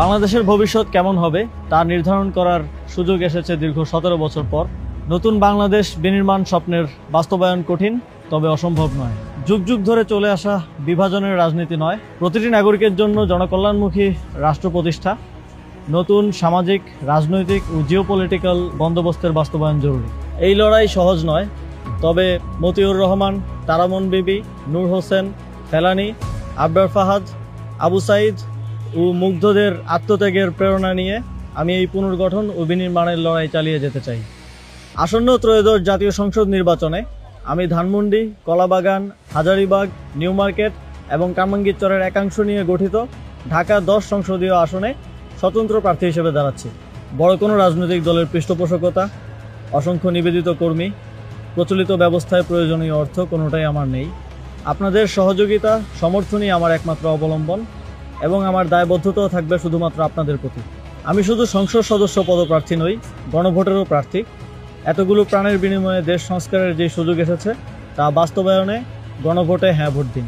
বাংলাদেশের ভবিষ্যৎ কেমন হবে তা নির্ধারণ করার সুযোগ এসেছে দীর্ঘ 17 বছর পর। নতুন বাংলাদেশ বিনির্মাণ স্বপ্নের বাস্তবায়ন কঠিন, তবে অসম্ভব নয়। যুগ যুগ ধরে চলে আসা বিভাজনের রাজনীতি নয়, প্রতিটি নাগরিকের জন্য জনকল্যাণমুখী রাষ্ট্র প্রতিষ্ঠা, নতুন সামাজিক, রাজনৈতিক ও জিওপলিটিক্যাল বন্দোবস্তের বাস্তবায়ন জরুরি। এই লড়াই সহজ নয়, তবে মতিউর রহমান, তারামন বিবি, নূর হোসেন, ফেলানী, আবরার ফাহাদ, আবু সাইদ ও মুগ্ধদের আত্মত্যাগের প্রেরণা নিয়ে আমি এই পুনর্গঠন ও বিনির্মাণের লড়াই চালিয়ে যেতে চাই। আসন্ন ত্রয়োদশ জাতীয় সংসদ নির্বাচনে আমি ধানমন্ডি, কলাবাগান, হাজারীবাগ, নিউ মার্কেট এবং কামরাঙ্গীরচরের একাংশ নিয়ে গঠিত ঢাকা 10 সংসদীয় আসনে স্বতন্ত্র প্রার্থী হিসেবে দাঁড়াচ্ছি। বড় কোনো রাজনৈতিক দলের পৃষ্ঠপোষকতা, অসংখ্য নিবেদিত কর্মী, প্রচলিত ব্যবস্থায় প্রয়োজনীয় অর্থ কোনোটাই আমার নেই। আপনাদের সহযোগিতা, সমর্থনই আমার একমাত্র অবলম্বন এবং আমার দায়বদ্ধতাও থাকবে শুধুমাত্র আপনাদের প্রতি। আমি শুধু সংসদ সদস্য পদপ্রার্থী নই, গণভোটেরও প্রার্থী। এতগুলো প্রাণের বিনিময়ে দেশ সংস্কারের যে সুযোগ এসেছে তা বাস্তবায়নে গণভোটে হ্যাঁ ভোট দিন।